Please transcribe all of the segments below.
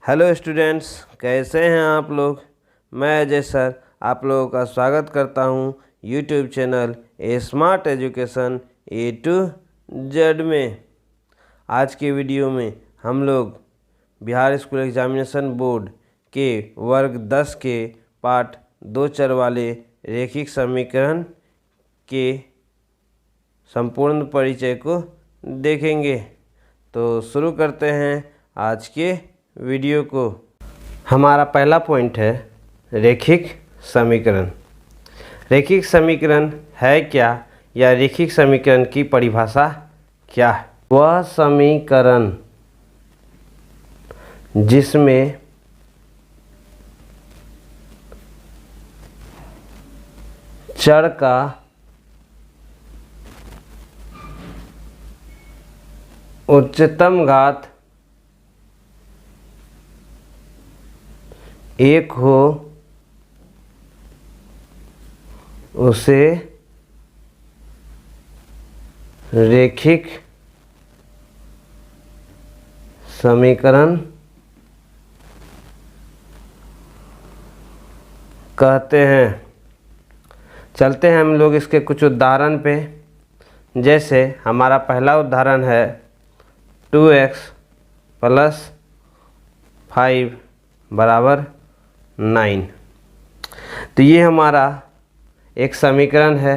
Hello students, कैसे हैं आप लोग। मैं अजय सर आप लोगों का स्वागत करता हूं YouTube channel A smart education A to Z में। आज के वीडियो में हम लोग बिहार स्कूल एग्जामिनेशन बोर्ड के वर्ग 10 के पाठ 2 चर वाले रैखिक समीकरण के संपूर्ण परिचय को देखेंगे। तो शुरू करते हैं आज के वीडियो को। हमारा पहला पॉइंट है रैखिक समीकरण। रैखिक समीकरण है क्या या रैखिक समीकरण की परिभाषा क्या है? वह समीकरण जिसमें चर का उच्चतम घात 1 हो उसे रैखिक समीकरण कहते हैं। चलते हैं हम लोग इसके कुछ उदाहरण पे। जैसे हमारा पहला उदाहरण है 2x + 5 = 9। तो ये हमारा एक समीकरण है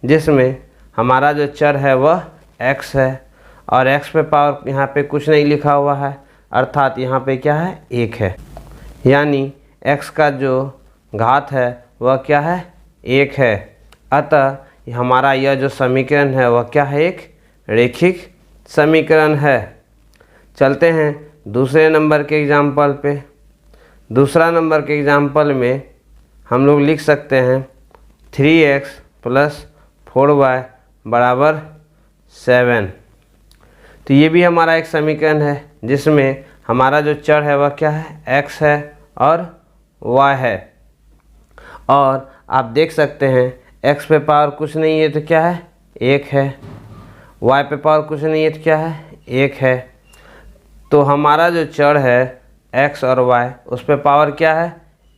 जिसमें हमारा जो चर है वह x है और x पे पावर यहाँ पे कुछ नहीं लिखा हुआ है, अर्थात यहाँ पे क्या है 1 है, यानी x का जो घात है वह क्या है 1 है। अतः हमारा यह जो समीकरण है वह क्या है, एक रैखिक समीकरण है। चलते हैं दूसरे नंबर के एग्जाम्पल पे। दूसरा नंबर के एग्जाम्पल में हम लोग लिख सकते हैं 3x + 4y = 7। तो ये भी हमारा एक समीकरण है जिसमें हमारा जो चर है वह क्या है x है और y है। और आप देख सकते हैं x पे पावर कुछ नहीं है तो क्या है 1 है, y पे पावर कुछ नहीं है तो क्या है 1 है। तो हमारा जो चर है x और y उस पे पावर क्या है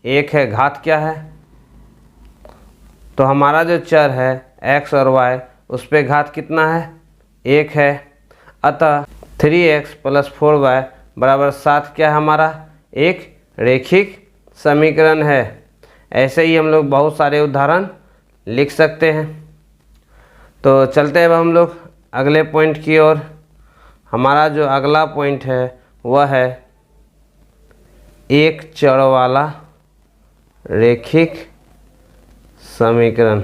1 है, घात क्या है। तो हमारा जो चर है x और y उस पे घात कितना है 1 है। अतः 3x + 4y = 7 क्या है हमारा एक रैखिक समीकरण है। ऐसे ही हम लोग बहुत सारे उदाहरण लिख सकते हैं। तो चलते हैं अब हम लोग अगले पॉइंट की ओर। हमारा जो अगला पॉइंट है वह है एक चर वाला रैखिक समीकरण।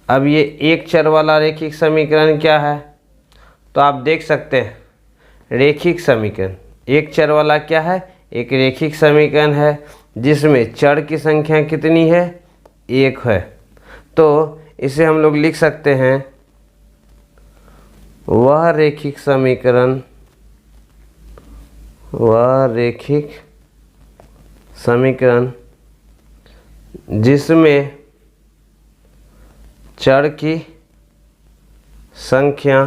अब ये एक चर वाला रैखिक समीकरण क्या है, तो आप देख सकते हैं रैखिक समीकरण एक चर वाला क्या है, एक रैखिक समीकरण है जिसमें चर की संख्या कितनी है 1 है। तो इसे हम लोग लिख सकते हैं वह रैखिक समीकरण जिसमें चर की संख्या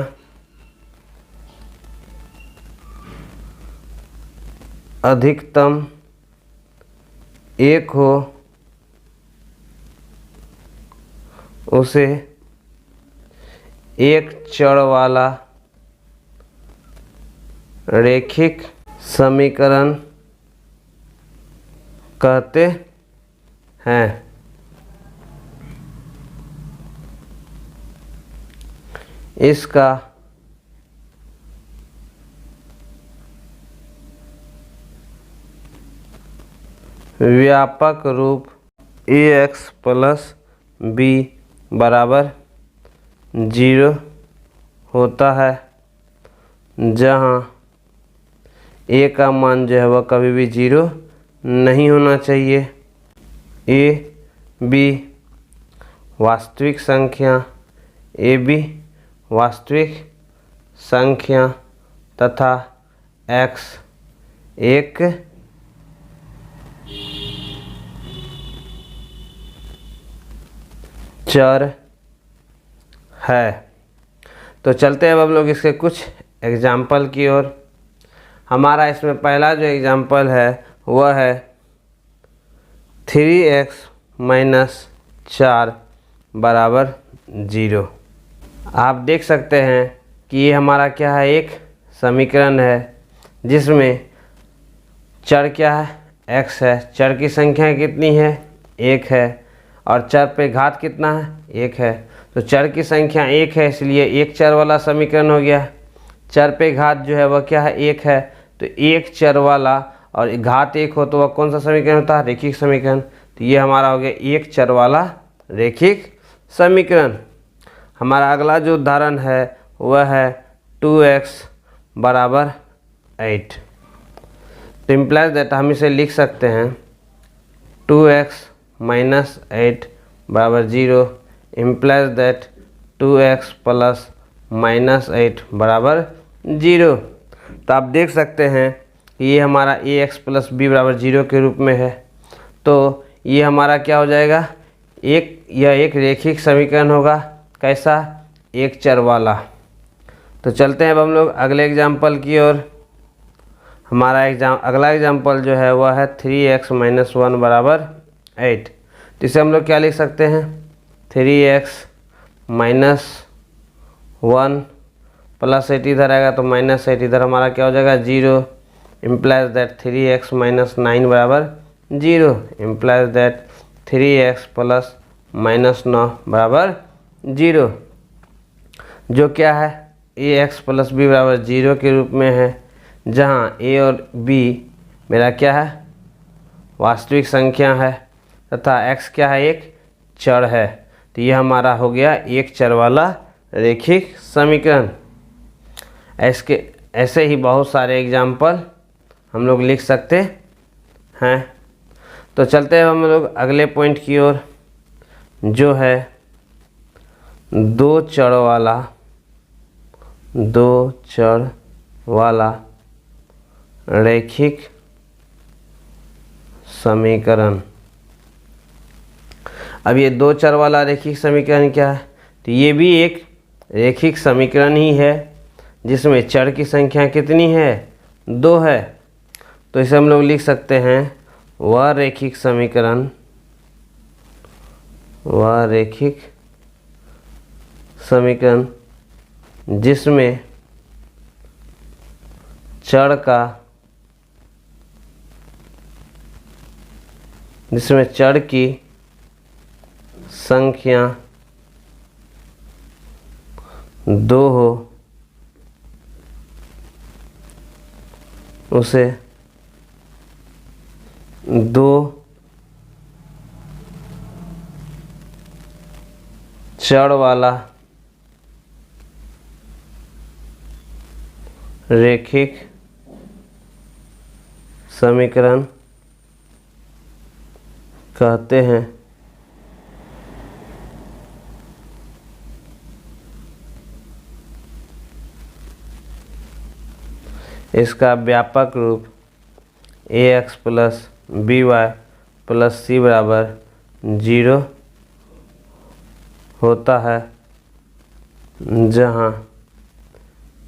अधिकतम 1 हो उसे एक चर वाला रैखिक समीकरण कहते हैं। इसका व्यापक रूप ax + b = 0 होता है, जहाँ a का मान जो है वह कभी भी 0 नहीं होना चाहिए। a b वास्तविक संख्या, ab वास्तविक संख्या तथा x एक चर है। तो चलते हैं अब हम लोग इसके कुछ एग्जाम्पल की ओर। हमारा इसमें पहला जो एग्जाम्पल है वह है 3x माइनस 4 बराबर 0। आप देख सकते हैं कि ये हमारा क्या है, एक समीकरण है जिसमें चर क्या है, x है। चर की संख्या कितनी है, 1 है, और चर पे घात कितना है, 1 है। तो चर की संख्या 1 है, इसलिए एक चर वाला समीकरण हो गया। चर पे घात जो है वह क्या है, 1 है। तो एक चर वाला और घात 1 हो तो वह कौन सा समीकरण होता है, रेखिक समीकरण। तो ये हमारा हो गया एक चर वाला रेखिक समीकरण। हमारा अगला जो उदाहरण है वह है 2x बराबर 8। तो इम्प्लाइज दैट हम इसे लिख सकते हैं 2x माइनस 8 बराबर 0 implies that 2x plus minus 8 बराबर 0। तो आप देख सकते हैं कि ये हमारा ax प्लस बी बराबर 0 के रूप में है। तो ये हमारा क्या हो जाएगा, यह एक रेखिक समीकरण होगा। कैसा, एक चर वाला। तो चलते हैं अब हम लोग अगले एग्जाम्पल की ओर। हमारा अगला एग्जाम्पल जो है वह है 3x माइनस 1 बराबर 8। तो इसे हम लोग क्या लिख सकते हैं, 3x माइनस 1 प्लस 8 इधर आएगा तो माइनस 8 इधर हमारा क्या हो जाएगा, 0 इम्प्लाइज दैट 3x माइनस 9 बराबर 0 implies that 3x plus minus 9 बराबर 0, जो क्या है ax प्लस बी बराबर 0 के रूप में है, जहाँ a और b मेरा क्या है, वास्तविक संख्या है तथा x क्या है, एक चर है। तो यह हमारा हो गया एक चर वाला रेखिक समीकरण। ऐसे ही बहुत सारे एग्जाम्पल हम लोग लिख सकते हैं। तो चलते हैं हम लोग अगले पॉइंट की ओर, जो है दो चर वाला रैखिक समीकरण। अब ये दो चर वाला रैखिक समीकरण क्या है, तो ये भी एक रैखिक समीकरण ही है जिसमें चर की संख्या कितनी है, 2 है। तो इसे हम लोग लिख सकते हैं वह रैखिक समीकरण, वह रैखिक समीकरण जिसमें चर की संख्या 2 हो, उसे 2 चर वाला रैखिक समीकरण कहते हैं। इसका व्यापक रूप ax plus B Y plus C बराबर 0 होता है, जहाँ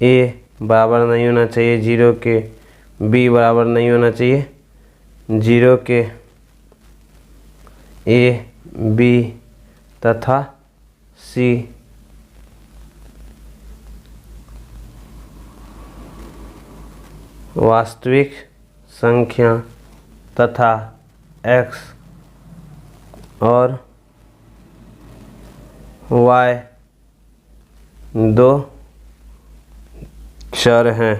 a बराबर नहीं होना चाहिए 0 के, b बराबर नहीं होना चाहिए 0 के, a b तथा c वास्तविक संख्या तथा x और y 2 चर हैं।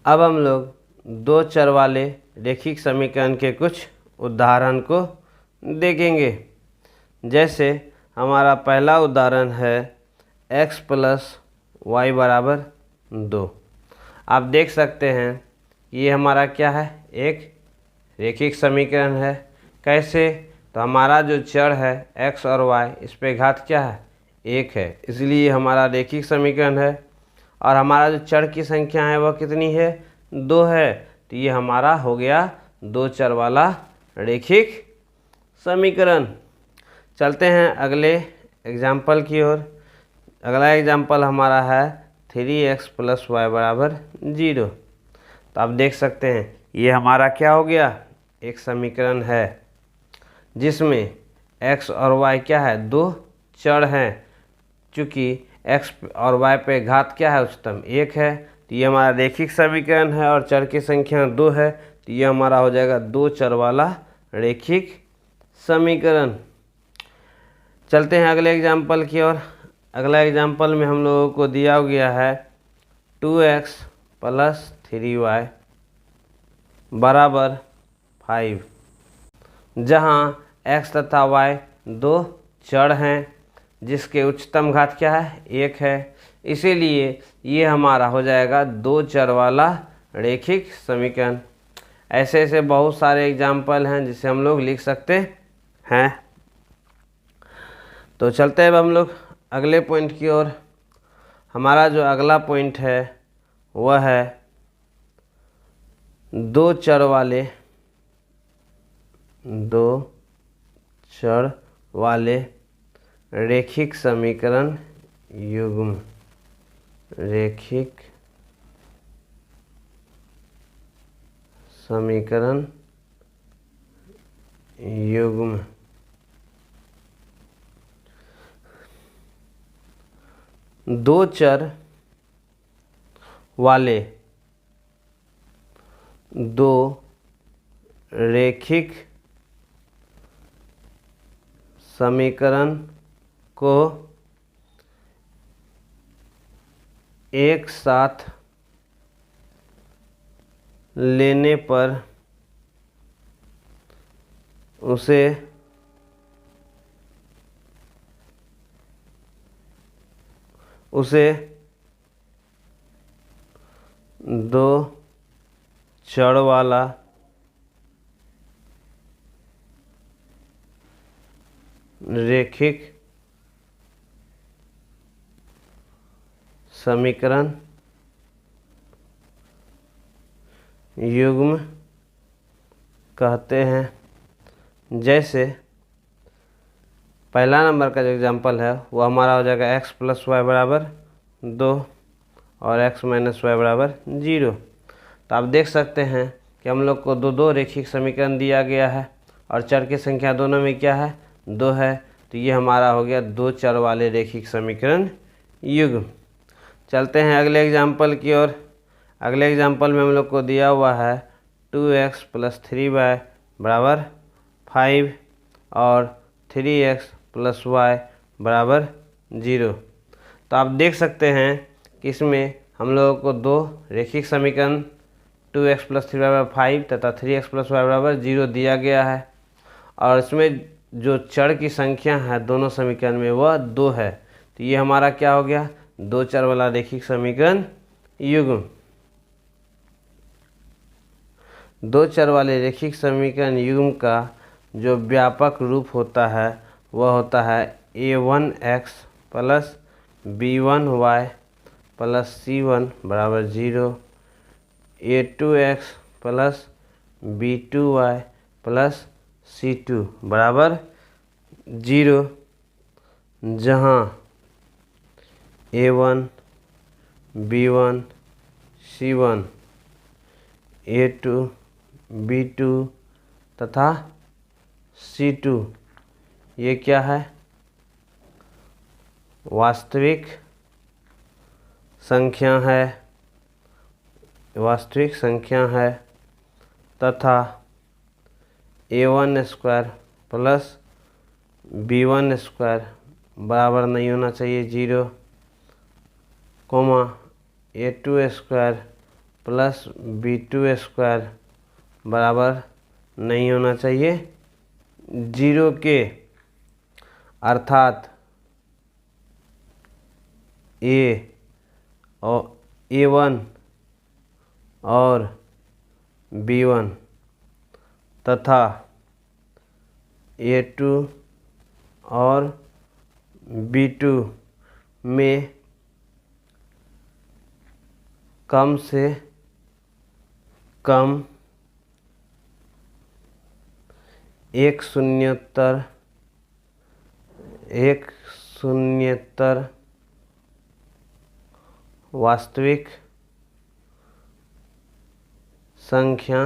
अब हम लोग दो चर वाले रैखिक समीकरण के कुछ उदाहरण को देखेंगे। जैसे हमारा पहला उदाहरण है x प्लस वाई बराबर 2। आप देख सकते हैं ये हमारा क्या है, एक रैखिक समीकरण है। कैसे, तो हमारा जो चर है x और y, इस पे घात क्या है, 1 है, इसलिए हमारा रैखिक समीकरण है। और हमारा जो चर की संख्या है वह कितनी है, 2 है। तो ये हमारा हो गया दो चर वाला रैखिक समीकरण। चलते हैं अगले एग्जाम्पल की ओर। अगला एग्जाम्पल हमारा है 3x प्लस वाई बराबर 0। तो आप देख सकते हैं ये हमारा क्या हो गया, एक समीकरण है जिसमें x और y क्या है, दो चर हैं। चूँकि x और y पे घात क्या है, उच्चतम 1 है, तो ये हमारा रेखिक समीकरण है और चर की संख्या 2 है, तो ये हमारा हो जाएगा दो चर वाला रेखिक समीकरण। चलते हैं अगले एग्जाम्पल की ओर। अगला एग्जाम्पल में हम लोगों को दिया गया है 2x + 3y = 5, जहाँ x तथा y दो चर हैं जिसके उच्चतम घात क्या है, 1 है। इसीलिए ये हमारा हो जाएगा दो चर वाला रेखिक समीकरण। ऐसे ऐसे बहुत सारे एग्जाम्पल हैं जिसे हम लोग लिख सकते हैं। तो चलते हैं अब हम लोग अगले पॉइंट की ओर। हमारा जो अगला पॉइंट है वह है दो चर वाले रेखिक समीकरण युग्म, रेखिक समीकरण युग्म। दो चर वाले दो रेखिक समीकरण को एक साथ लेने पर उसे दो चर वाला रेखिक समीकरण युग्म कहते हैं। जैसे पहला नंबर का जो एग्जांपल है वो हमारा हो जाएगा x + y = 2 और x - y = 0। तो आप देख सकते हैं कि हम लोग को दो रेखिक समीकरण दिया गया है और चर की संख्या दोनों में क्या है, 2 है। तो ये हमारा हो गया दो चर वाले रेखिक समीकरण युग्म। चलते हैं अगले एग्जाम्पल की ओर। अगले एग्जाम्पल में हम लोग को दिया हुआ है 2x + 3y = 5 और 3x + y = 0। तो आप देख सकते हैं कि इसमें हम लोगों को दो रेखिक समीकरण 2x + 3y = 5 तथा 3x + y = 0 दिया गया है और इसमें जो चर की संख्या है दोनों समीकरण में वह 2 है। तो ये हमारा क्या हो गया, दो चर वाला रेखिक समीकरण युग्म। दो चर वाले रेखिक समीकरण युग्म का जो व्यापक रूप होता है वह होता है a1x + b1y + c1 = 0, a2x + b2y + c2 = 0, जहाँ a1, b1, c1, a2, b2 तथा c2 ये क्या है, वास्तविक संख्या है तथा a1² + b1² बराबर नहीं होना चाहिए 0, a2² + b2² बराबर नहीं होना चाहिए 0 के, अर्थात a1 और b1 तथा a2 और b2 में कम से कम एक शून्येतर वास्तविक संख्या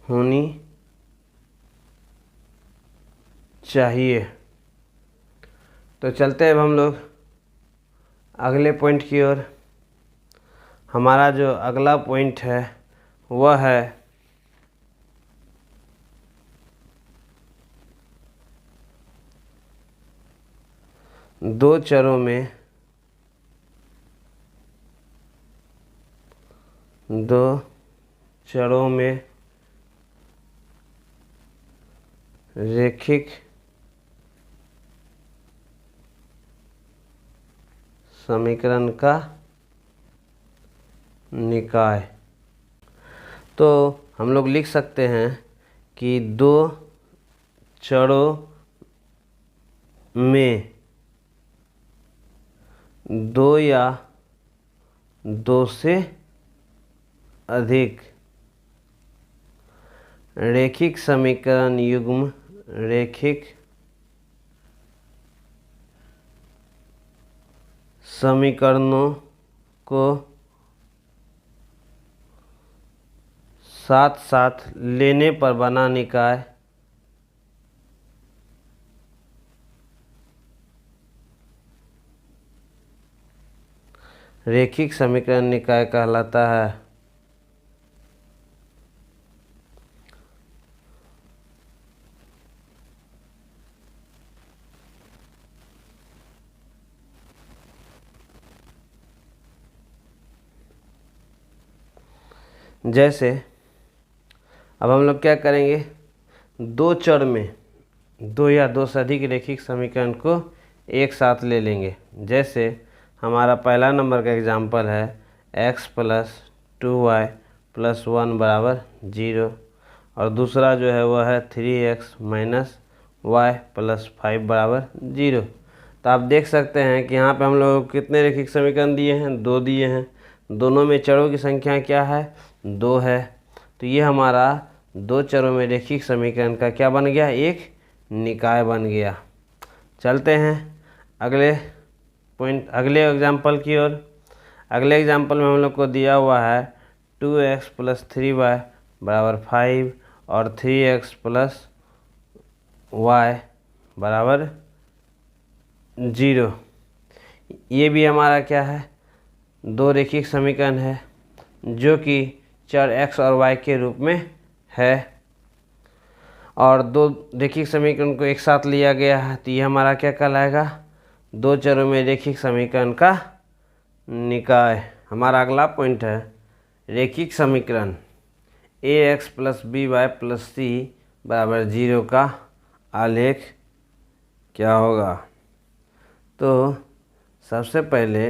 होनी चाहिए। तो चलते हैं अब हम लोग अगले पॉइंट की ओर। हमारा जो अगला पॉइंट है वह है दो चरों में रैखिक समीकरण का निकाय। तो हम लोग लिख सकते हैं कि दो चरों में दो या दो से अधिक रैखिक समीकरण युग्म रैखिक समीकरणों को साथ साथ लेने पर बना निकाय रैखिक समीकरण निकाय कहलाता है। जैसे अब हम लोग क्या करेंगे, दो चर में दो या दो से अधिक रैखिक समीकरण को एक साथ ले लेंगे। जैसे हमारा पहला नंबर का एग्जाम्पल है x + 2y + 1 = 0 और दूसरा जो है वह है 3x - y + 5 = 0। तो आप देख सकते हैं कि यहाँ पे हम लोग को कितने रैखिक समीकरण दिए हैं, दो दिए हैं। दोनों में चरों की संख्या क्या है, दो है। तो ये हमारा दो चरों में रैखिक समीकरण का क्या बन गया, एक निकाय बन गया। चलते हैं अगले पॉइंट, अगले एग्जाम्पल की ओर। अगले एग्जाम्पल में हम लोग को दिया हुआ है 2x + 3y = 5 और 3x + y = 0। ये भी हमारा क्या है, दो रैखिक समीकरण है जो कि चर x और y के रूप में है और दो रैखिक समीकरण को एक साथ लिया गया है। तो ये हमारा क्या कहलाएगा, दो चरों में रैखिक समीकरण का निकाय। हमारा अगला पॉइंट है रैखिक समीकरण ax + by + c = 0 का आलेख क्या होगा। तो सबसे पहले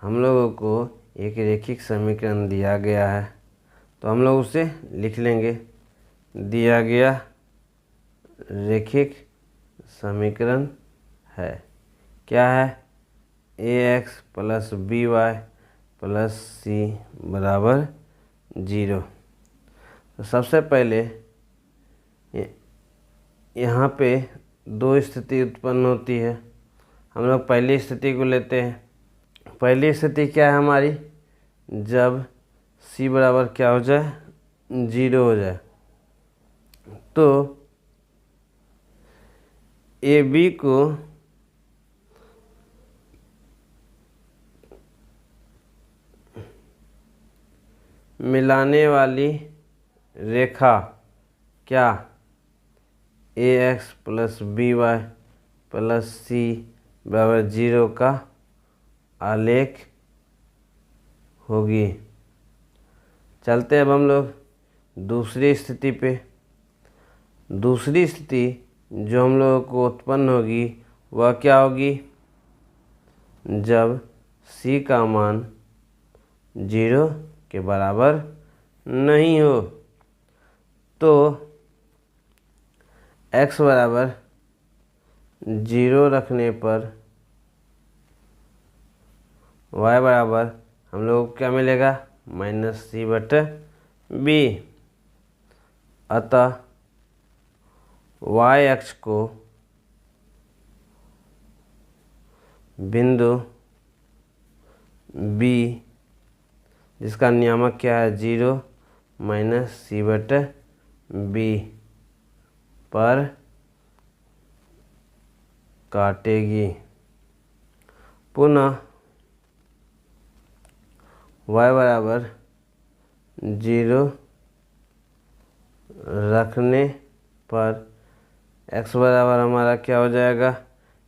हम लोगों को एक रैखिक समीकरण दिया गया है, तो हम लोग उसे लिख लेंगे। दिया गया रैखिक समीकरण है, क्या है, ax + by + c = 0। तो सबसे पहले यहाँ पे दो स्थिति उत्पन्न होती है। हम लोग पहली स्थिति को लेते हैं। पहली स्थिति क्या है हमारी, जब c बराबर क्या हो जाए, 0 हो जाए। तो ए बी को मिलाने वाली रेखा क्या, ax + by + c = 0 का आलेख होगी। चलते अब हम लोग दूसरी स्थिति पे। दूसरी स्थिति जो हम लोगों को उत्पन्न होगी वह क्या होगी, जब c का मान 0 के बराबर नहीं हो। तो x बराबर 0 रखने पर y बराबर हम लोग को क्या मिलेगा, -c/b। अतः y अक्ष को बिंदु b, जिसका नियामक क्या है 0 माइनस सी बटे बी पर काटेगी। पुनः y बराबर 0 रखने पर x बराबर हमारा क्या हो जाएगा,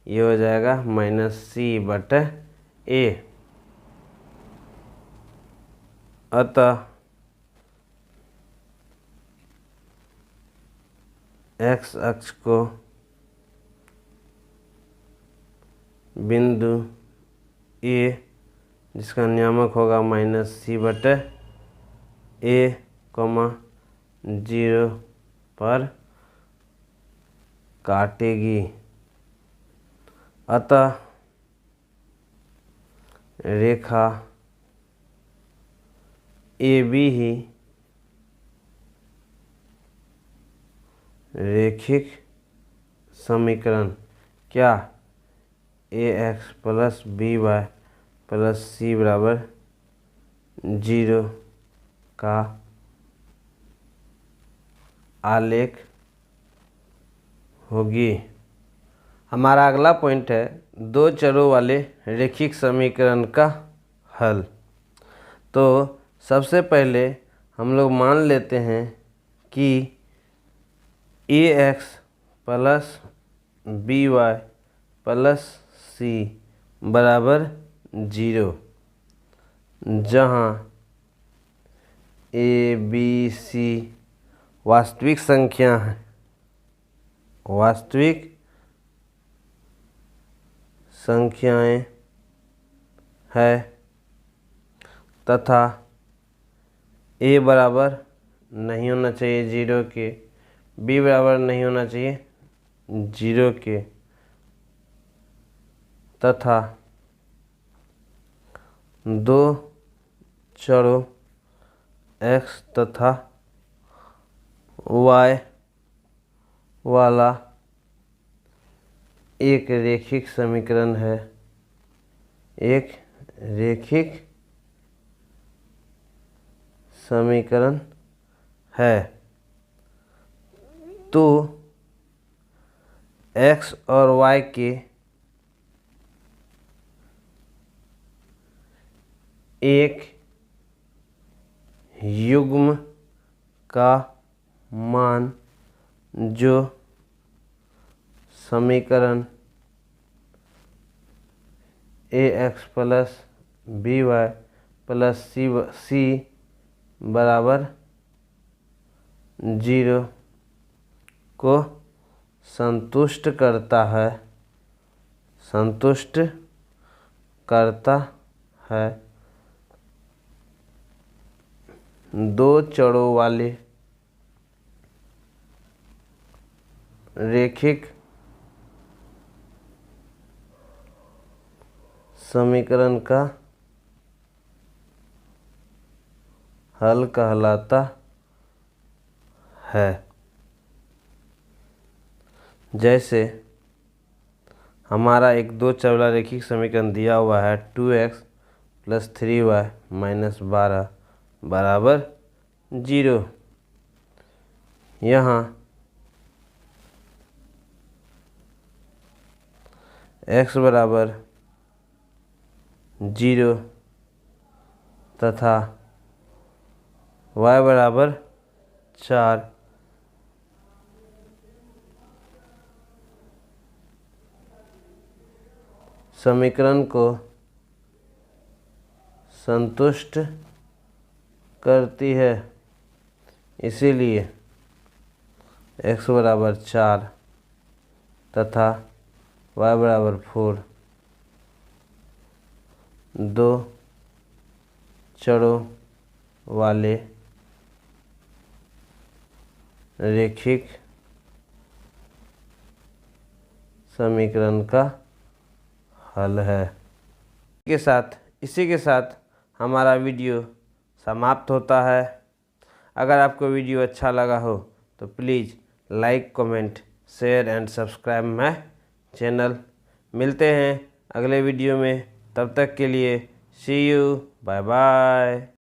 ये हो जाएगा माइनस सी बटे ए। अतः x अक्ष को बिंदु ए, जिसका नियामक होगा माइनस सी बटे ए कॉमा 0 पर काटेगी। अतः रेखा ए बी ही रेखिक समीकरण क्या A X plus B Y plus C बराबर 0 का आलेख होगी। हमारा अगला पॉइंट है दो चरों वाले रेखिक समीकरण का हल। तो सबसे पहले हम लोग मान लेते हैं कि A X plus B Y plus C बराबर 0, जहाँ ए बी सी वास्तविक संख्या है, वास्तविक संख्याएं है तथा ए बराबर नहीं होना चाहिए 0 के, बी बराबर नहीं होना चाहिए 0 के, तथा दो चरों x तथा y वाला एक रेखिक समीकरण है, एक रेखिक समीकरण है। तो x और y के एक युग्म का मान जो समीकरण A X plus B Y plus C बराबर 0 को संतुष्ट करता है, संतुष्ट करता है। दो चरों वाले रेखिक समीकरण का हल कहलाता है। जैसे हमारा एक दो चर वाला रेखिक समीकरण दिया हुआ है 2x प्लस 3y माइनस 12 बराबर 0। यहाँ x बराबर 0 तथा y बराबर 4 समीकरण को संतुष्ट करती है। इसीलिए x बराबर 4 तथा y बराबर 4 दो चरों वाले रेखिक समीकरण का हल है। इसी के साथ हमारा वीडियो समाप्त होता है। अगर आपको वीडियो अच्छा लगा हो तो please like, comment, share and subscribe my channel. मिलते हैं अगले वीडियो में, तब तक के लिए सी यू, बाय बाय।